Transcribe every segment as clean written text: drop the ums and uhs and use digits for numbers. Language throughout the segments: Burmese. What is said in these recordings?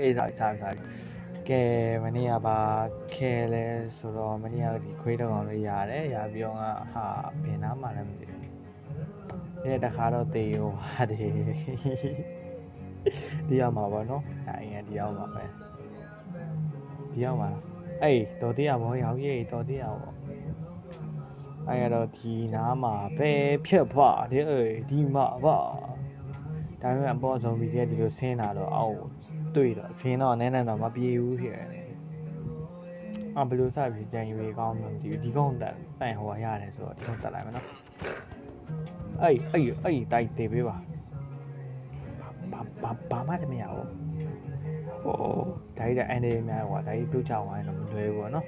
အေးစားကဲမနေ့ကပါခဲလဲဆိုတော့မနေ့ကဒီခွေးတော့ကောင်လေးရတယ်ရပြီးတော့ဟာဘယ်နားမှလည်းမသိဘူးဒီတခါတော့တေရောပါတယ်ဒီရောက်မှာပေါ့နော်အဲ့ငါဒီရောက်မှာပဲဒီရောက်မှာအေးတော်သေးရဘောရောက်ရေးတော်သေးရပေါ့အဲ့ကတော့ဒီနားမှာပဲဖြတ်ပါတဲ့ဒီမှာပါဒါပေမဲ့အပေါ်ဆုံးပြီးတဲ့ဒီလိုဆင်းလာတော့အောက်တွေ့တော့ဆင်းတော့နည်းနည်းတော့မပြေဘူးဖြစ်တယ်ဘယ်လိုစပြီးကြံရွေးကောင်းမှမသိဘူးဒီကောင်တန်ဟိုရတယ်ဆိုတော့ဒီကောင်တက်လိုက်မယ်နော်အဲ့တိုက်သေးပေးပါဘာမှတမရဘူးဟိုဒါကြီးတဲ့အန်ဒီများကွာဒါကြီးပြုတ်ချဝိုင်းတော့မလွယ်ဘူးပေါ့နော်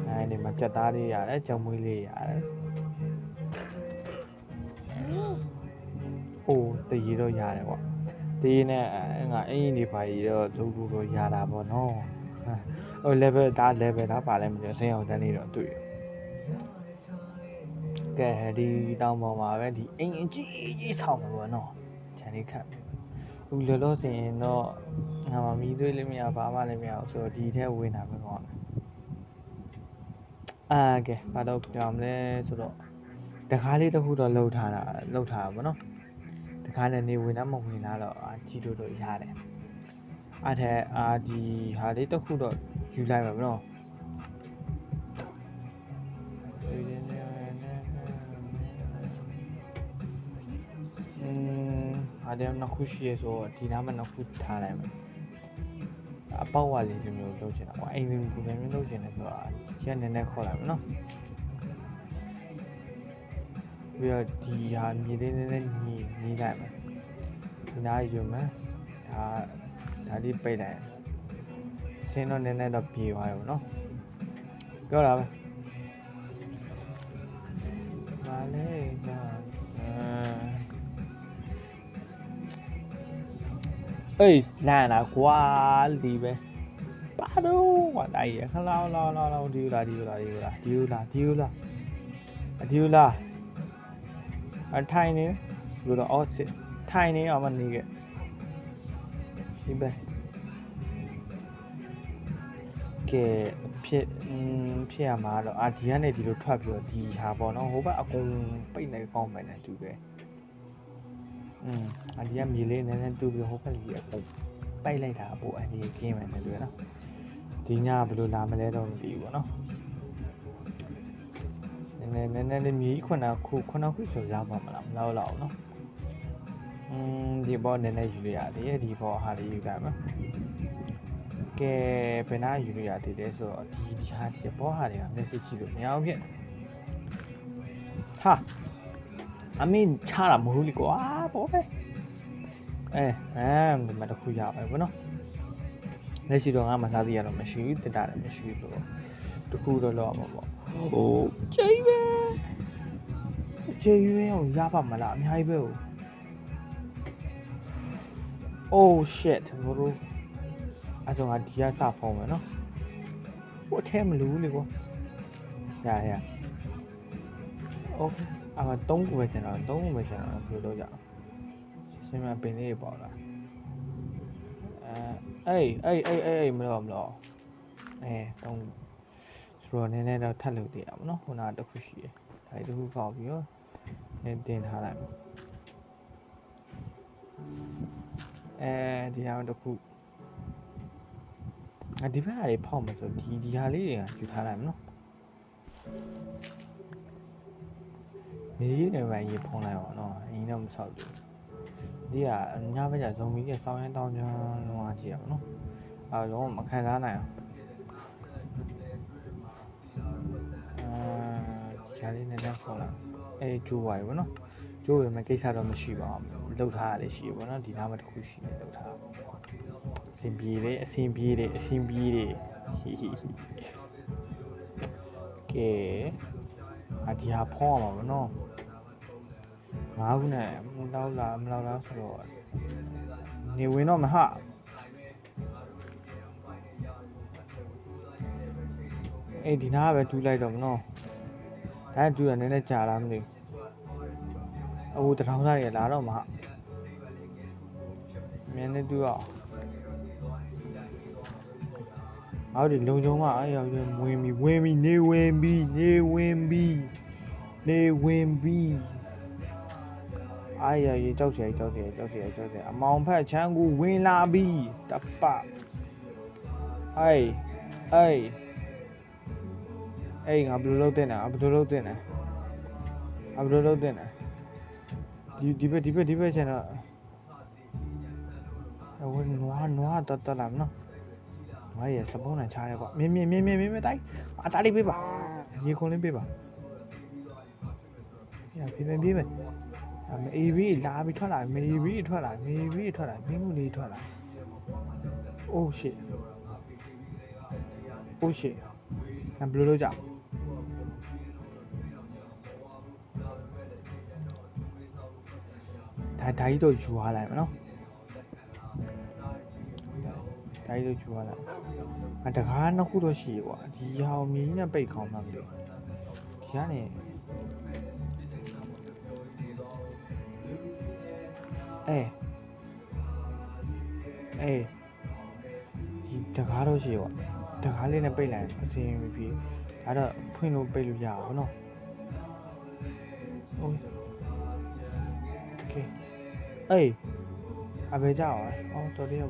အဲ့ဒီမှာကြက်သားလေးရတယ်ကြောင်မွေးလေးရတယ်ဟိုတည်ရတော့ရတယ်ကွာတည်နဲ့ငါအင်းကြီးနေပါရီတော့ဒုက္ခတော့ရတာပေါ့နော်ဟို level ဒါပါလဲမသိဆင်းအောင်တန်းလေးတော့တွေ့ကဲဒီတောင်ပေါ်မှာပဲဒီအင်းအကြီးဆောင်းမှာပေါ့နော်ခြံလေးခတ်ဟိုလောလောဆယ်တော့ငါမမီးသွေးလေးမရဘာမှလည်းမရဘူးဆိုတော့ဒီထဲဝင်တာပဲကောင်းတယ်ကဲဘာတော့ကြောင်လဲဆိုတော့တကားလေးတစ်ခုတော့လှုပ်ထားတာပေါ့နော်တကားနဲ့နေဝင်တော့မဝင်လာတော့ကြီးတို့ရတယ်အဲ့ထက်ဒီဟာလေးတစ်ခုတော့ယူလိုက်ပါမနော်ဟာတယ်နှစ်ခုရှိရဆိုဒီနားမှာနှစ်ခုထားလိုက်မယ်အပေါက်ဝါလေးလိုမျိုးလုပ်ချင်တာကွာအိမ်ဝင်ပုံစံမျိုးလုပ်ချင်တယ်ဆိုတော့ကျန်နည်းနည်းခေါ်လိုက်မယ်နော်ပြီးတော့ဒီဟာမြေလေးနည်းနည်းညီလိုက်မယ်ဒီနားယူမယ်ဒါလေးပိတ်လိုက်ဆင်းတော့နည်းနည်းတော့ပြေသွားရောနော်ပြောတာပဲဘာလဲအေးလာလာကွာဒီပဲပါတော့ကွာတိုင်းရခလောက်ဒီလာအထိုင်နေလို့တော့အော်စစ်ထိုင်နေအောင်မနေခဲ့ဒီပဲကဲဖြစ်ရမှာတော့ဒီကနေဒီလိုထွက်ပြီးတော့ဒီဟာပေါ့နော်ဟိုဘက်အကုန်ပိတ်နေကောင်းမယ်နဲ့တူတယ်ဒီကမြေလေးနည်းနည်းတူပြီးဟိုဘက်ကြီးအကုန်ပိတ်လိုက်တာပိုအနေကင်းမယ်နဲ့တူရနော်ဒီညဘယ်လိုလာမလဲတော့မသိဘူးပေါ့နော်နည်းနည်းလေးမြေကြီးခုဆိုရပါမလားမလောက်တော့နော်ဒီဘောနည်းနည်းယူရရတယ်ဒီဘောဟာလေးယူကြမှာကဲဘယ်နာယူရသေးလဲဆိုတော့ဒီဟာဒီဘောဟာတွေကမျက်စိကြည့်လို့မရဘူးဖြစ်ဟာအမင်းချတာမဟုတ်လေကွာဘောပဲဒီမှာတစ်ခုရပါပဲနော်လက်ရှိတော့ငါမစားသေးရတော့မရှိဘူးတက်တာလည်းမရှိဘူးဆိုတော့တစ်ခုတော့လောက်အောင်ပေါ့ဟိုချိန်ပဲအောင်ရပါမလားအများကြီးပဲဟို oh shit ဘရိုအဲ့တော့ငါဒီကစဖုံးမယ်နော်ဟိုထဲမလူလေကွာရ okay 3ခုပဲကျန်တော့ဘယ်လိုလုပ်ကြဆင်းမပင်လေးပေါ့လားအေးမလို့3ဆိုတော့နည်းနည်းတော့ထပ်လို့တည်ရပါတော့ခုနကတစ်ခုရှိတယ်ဒါတစ်ခုပေါက်ပြီးတော့နည်းတင်ထားလိုက်ဒီဟာတစ်ခုဒီဘက်ဟာလေးဖောက်မယ်ဆိုဒီဟာလေးတွေကယူထားလိုက်မနော်မြေကြီးတွေပဲရေဖုံးလိုက်ပါတော့အင်းတော့မဆောက်ဘူးဒီကညဘက်ကျဇုံမီးရဲ့စောင်းရင်တောင်းချမ်းလုံးဝကြည့်ရပါတော့ရောမခံစားနိုင်အောင်ဒီဟာလေးနည်းနည်းဖောက်လိုက်ကျိုးပါပြီဗောနော်ကျိုးရမယ်ကိစ္စတော့မရှိပါဘူးလှုပ်ထားရလေးရှိဗောနော်ဒီနားမှာတစ်ခုရှိနေလှုပ်ထားအဆင်ပြေတယ်ကဲဒီဟာဖောင်းအောင်ဗောနော်5ခုနဲ့မလောက်လားဆိုတော့နေဝင်တော့မဟာဒီနားပဲတူးလိုက်တော့မနော်ဒါတူးရနည်းနည်းကြာလားမသိဘူးတထောင်သားတွေလာတော့မဟာမြင်နေတူးအောင် ငါတို့လုံချုံကအဲ့ရောက်ဝင်ပြီးနေဝင်ပြီးအားရကြောက်စရာအမောင်ဖက်ချမ်းကိုဝင်လာပြီးတပအေးငါဘယ်လိုလုပ်တင်လဲဒီဘက်ချင်တော့ဝင်နွားတော်လာမနော်နွားရစပုံးနဲ့ချားတယ်ကွာမြင်းတိုင်းအသားလေးပေးပါရေခွန်လေးပေးပါရပြေးအေးပြီးလာပြီးထွက်လာမင်းမှုလေးထွက်လာအိုးရှစ်ငါဘယ်လိုလုပ်ကြဒါကြီးတော့ယူသွားလိုက်မနော်ဒါကြီးတော့ယူသွားလိုက်တကားနှစ်ခုတော့ရှိကွာဒီဟောင်မီးနဲ့ပိတ်ခေါင်းမှမလို့ဒီကနေဒီတကားတော့ရှိကွာတကားလေးနဲ့ပိတ်လိုက်အစင်းပြီးဒါတော့ဖွင့်လို့ပိတ်လို့ရအောင်နော်โอเคအဘေကြောက်တော်တယ်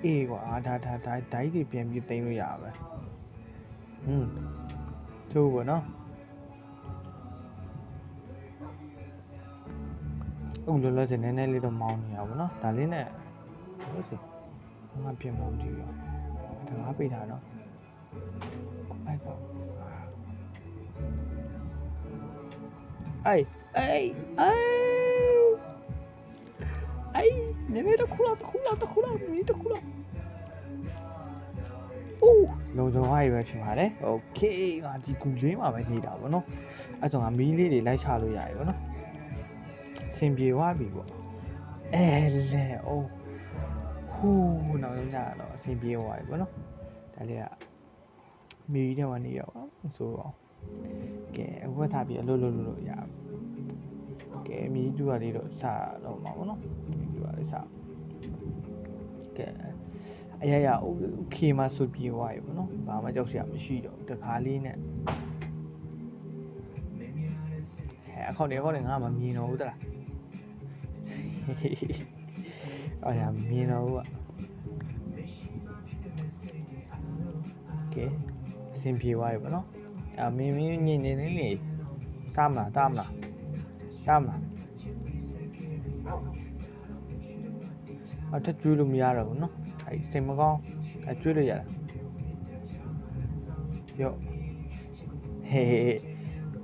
အေးကွာဒါကြီးတွေပြန်ပြီးသိမ်းလို့ရပါပဲချိုးပေါ့နော်လောလောဆယ်နည်းနည်းလေးတော့မောင်းနေရပါဘောနော်ဒါလေးနဲ့ဟုတ်စီငါပြင်ဖို့ကြည့်ရောဒါငါပိတ်ထားနော်အိုက်ပေါ့နေနေတခုလောက်မီးတခုလောက်အိုးလုံချုံဝါးရပဲဖြစ်ပါတယ်โอเคငါဒီကူလေးမှာပဲနေတာဗောနော်အဲ့ဆိုငါမီးလေးတွေလိုက်ချလို့ရတယ်ဗောနော်စင်ပြေသွားပြီပေါ့လေအိုးဟိုးနောက်ဆုံးညတော့အစင်ပြေသွားပြီပေါ့နော်ဒါလေးကမီးထဲမှာနေရောဆိုတော့ကဲအဝတ်ထားပြီးအလုပ်လို့ရကဲမီးတူရလေးတော့စတော့မှာပေါ့နော်မီးတူရလေးစကဲအရာโอเคမှာဆိုပြေသွားပြီပေါ့နော်ဘာမှကြောက်စရာမရှိတော့တခါလေးနဲ့အခေါက်တွေငါမှမြင်တော့ဘူးတလားအော်ရမြင်တော့ကကဲအဆင်ပြေသွားပြီပေါ့နော်မင်းညင်နေလေတမ်းမလားအထက်ကျွေးလို့မရတော့ဘူးနော်အဲ့စင်မကောင်းကျွေးလို့ရတာရော့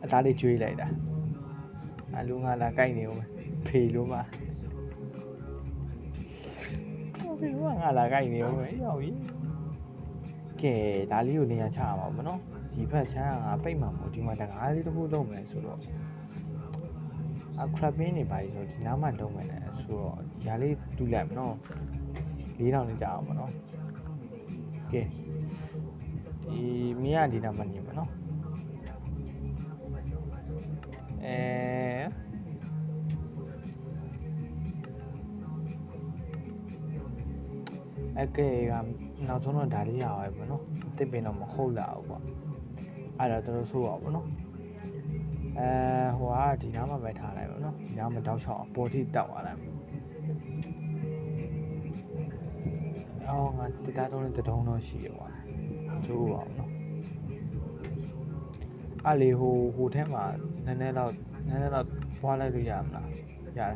အသားလေးကျွေးလိုက်တာအလူငါလာကြိုက်နေဦးမယ်ဖေလို့မှာဖေလို့ငါလာကြိုက်နေဦးမယ်ရောက်ပြီကဲဒါလေးကိုနေရာချရမှာပေါ့နော်ဒီဖက်ချမ်းကငါပိတ်မှာမဟုတ်ဒီမှာတကားလေးတစ်ခုလုံးမယ်ဆိုတော့ခရပ်ပင်းနေပါပြီဆိုဒီနားမှာလုံးမယ်လေဆိုတော့ဒီဟာလေးတူးလိုက်မနော်4000လေးကြာအောင်ပေါ့နော်ကဲဒီမင်းကဒီနားမှာနေမှာနော်ကဲကနောက်ဆုံးတော့ဒါလေးရပါပဲပေါ့နော်တစ်ပင်တော့မဟုတ်လာဘူးပေါ့အဲ့ဒါတို့ဆိုးအောင်ပေါ့နော်ဟိုကဒီနားမှာပဲထားလိုက်ပေါ့နော်ဒီနားမှာတောက်ချောင်းပေါ်ထိတောက်သွားလိုက်ငါတတားတုံးနဲ့တတုံးတော့ရှိရပါကျိုးပါအောင်နော်အဲ့လေဟိုထဲမှာနည်းနည်းတော့ပွားလိုက်လို့ရမလားရတယ်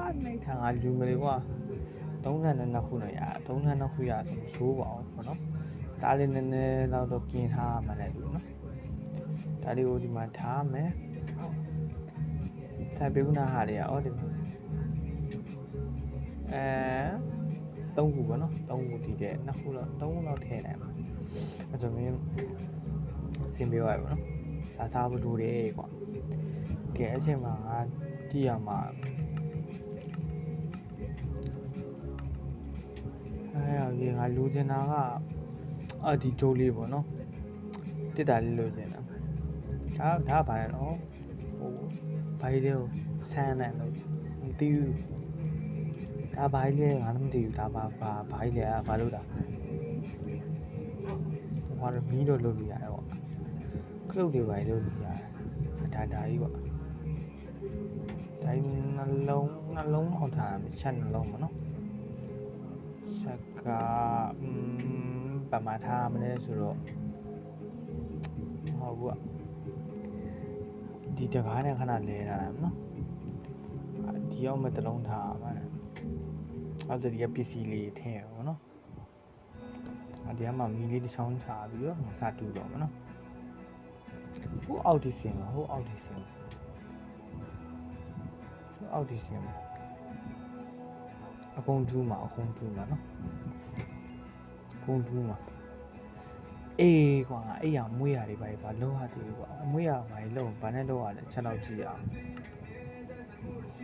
20နှိပ်ထားငါလူမလေးကွာ32ခုနဲ့ရ32ခုရဆိုဆိုးပါအောင်ပေါ့နော်ဒါလေးနည်းနည်းတော့ပြင်ထားမှလည်းလို့နော်ဒါလေးကိုဒီမှာထားမယ်ဆက်ပြီးခုနဟာလေးဒီမှာ3ခုပေါ့နော်3ခုဒီတဲ့2ခုတော့3ခုလောက်ထည့်လိုက်ပါအဲ့ဆိုမင်းစင်ပေးပါပေါ့နော်စားဖို့လိုတယ်ကွာကဲအချိန်မှာငါကြည့်ရမှာဒီငါလိုချင်တာကဒီဂျိုးလေးပေါ့နော်တစ်တာလေးလိုချင်တာဒါဘာလဲနော်ဟ ဘာကြီးလဲဆန်းနေလို့မသိဘူးဒါဘာကြီးလဲငါလည်းမသိဘူးဒါဘာကြီးလဲဘာလို့တာဟောမီးတော့လုပ်လို့ရတယ်ပေါ့ကလုတ်တွေဘာကြီးလုပ်လို့ရတယ်ဒါကြီးပေါ့ဒါနှလုံးဟောက်ထားချက်နှလုံးပေါ့နော်ချက်ကပမာထားမလဲဆိုတော့ဟုတ်ဘူးဒီတကားနဲ့ခဏလဲလာတယ်နော်ဒီအောင်မတလုံးထားမှာအောက်တည်းကပစ္စည်းလေးထည့်ရအောင်နော်ဒီကမှမီလေးတစ်ချောင်းချပြီးတော့စတူတော့မှာနော်ဟိုအောက်ဒီစင်ဟိုအောက်ဒီစင်အကုန်တူးမှာနော်အကုန်တူးမှာအေးကွာအဲ့ရမွေးရတွေဘာလုံးဟာတူကွာမွေးရဘာလုံးဘာနဲ့တော့ရလဲချက်တော့ကြည့်ရအောင်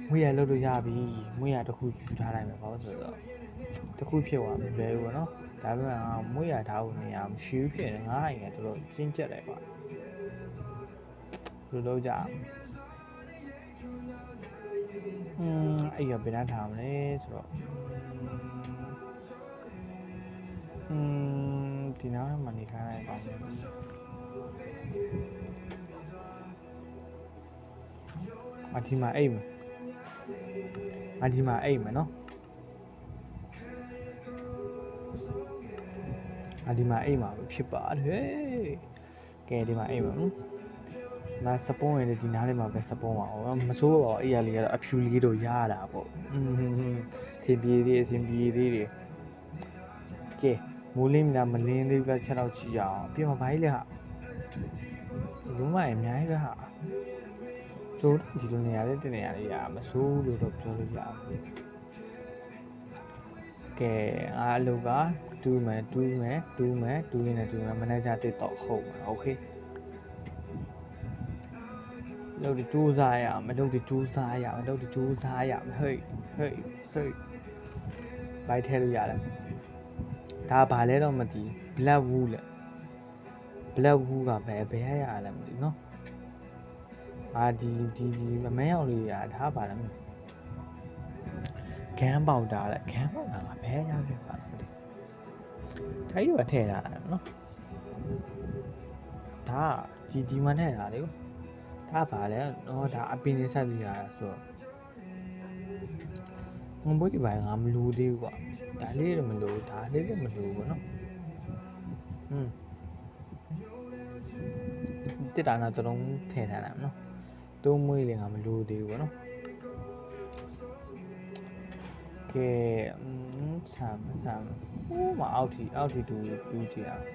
မွေးရလို့ရပြီမွေးရတစ်ခုယူထားလိုက်မယ်ဘာလို့ဆိုတော့တစ်ခုဖြစ်သွားပြီလဲပေါ့နော်ဒါပေမဲ့မွေးရထားဖို့နေရာမရှိဘူးဖြစ်နေငါ့အိမ်ကတော်တော်ကျဉ်ကျက်တယ်ကွာဘယ်လိုလုပ်ကြအဲ့ရဘယ်နှထားမလဲဆိုတော့ဒီနားမှာနေခိုင်းလိုက်ပါမယ်ဒီမှာအိမ်မယ်နော်ဒီမှာအိမ်မှာဖြစ်ပါတယ်ကဲဒီမှာအိမ်မှာနော်နာစပွန်ရည်ဒီနားလေးမှာပဲစပွန်ပါအောင်မစိုးပါဘူးအဲ့ရလေးကတော့အဖြူလေးတော့ရတာပေါ့ထင်ပြေးသေးအဆင်ပြေသေးတယ်ကဲမိုးလင်းမလားမလင်းသေးဘူးလားချက်တော့ကြည့်အောင်အပြင်မှာဘာကြီးလဲဟာလုံးဝအများကြီးပဲဟာဆိုဒီလိုနေရာလေးတင်နေရာလေးရမစိုးလို့တော့ပြောလို့ရအောင်ကဲအားအလုပ်ကတူးမယ်ရင်းနဲ့မန်နေဂျာတစ်တော့ဟုတ်မှာโอเคလုပ်ဒီစူးစားရအောင်လုပ်ဒီစူးစားရအောင်ဟေးဘိုက်ထဲလို့ရတယ်ဒါဘာလဲတော့မသိ black wool ကဘယ်ရရလဲမသိနော်ဒီအမဲအောင်လေးရဒါဘာလဲဂန်းပေါတာလဲဂန်းပေါတာကဘယ်ရခဲ့ပါလဲအဲ့ဒီကထည့်ထားတာနော်ဒါဒီမှာထည့်ထားလေဒါပါလေတော့ဒါအပင်နေဆက်ပြီးရတာဆိုတော့ငုံဘွေးဒီပိုင်းငါမလို့သေးဘူးကွာဒါလေးတော့မလို့ဒါလေးလည်းမလို့ဘူးနော်တစ်တာနာတလုံးထည့်ထားတာနော်သုံးမွေးလည်းငါမလို့သေးဘူးကွာနော်ကဲဆမ်ဟိုမှာအောက်ထီတူကြည့်အောင်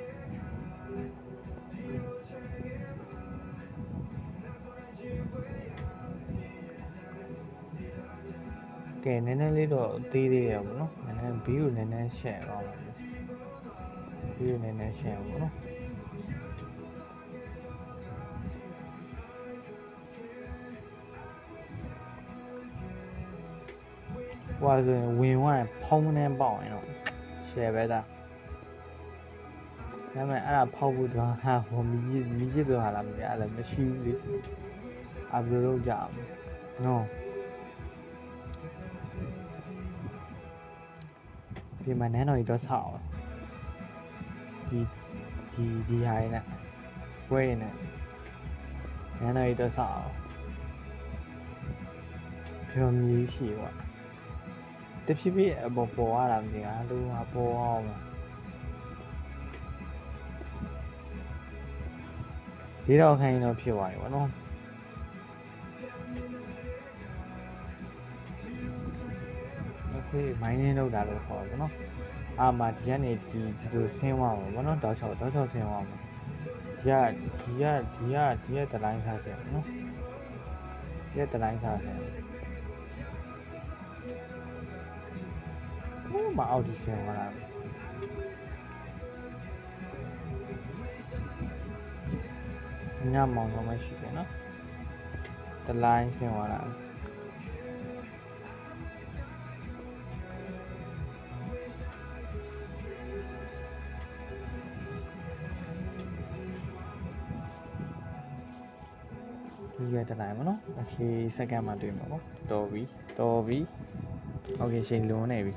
ကဲနည်းနည်းလေးတော့သေးသေးရပါတော့နည်းနည်းဘီကိုနည်းနည်းရှယ်အောင်ပါဘီကိုနည်းနည်းရှယ်အောင်ပေါ့နော်ဟိုဆိုရင်ဝင်ဝိုင်းဖုံးနေပေါက်ရင်တော့ရှယ်ပဲဒါပေမဲ့အဲ့ဒါဖောက်ဖို့တော့ဟာဟိုမီးတော့ဟာလာမလဲအဲ့လည်းမရှိဘူးလေအဘလို့ကြအောင်နော်ဒီမှာနန်းတော်ကြီးတော့ဆောက်ဒီဟာရနဲ့ပွဲရနဲ့နန်းတော်ကြီးတော့ဆောက်ပြောမြည်ရှိပါတဖြည်းဖြည်းအပေါ်ရတာမသိဘူးလူဟာပေါ်အောင်ဒီတော့ခိုင်းတော့ဖြစ်သွားပြီဗောနော်โอเคမိုင်းနေလောက်တာလို့ခေါ်တယ်ဗောနော်အာမဒီကနေဒီလိုဆင်းသွားမှာဗောနော်တောက်ချောက်ဆင်းသွားမှာဒီကတလိုင်းစားဆင်းနော်ဒီကတလိုင်းစားဆင်းဟိုမှာအောက်ဒီဆင်းသွားတာညမောင်တော့မရှိတယ်နော်တလိုင်းဆင်းသွားတာ ဒီရွယ်တက်လိုက်မနော်โอเคစက္ကန့်မှတွေ့မှာပေါ့တော်ပြီโอเคချိန်လွန်နေပြီ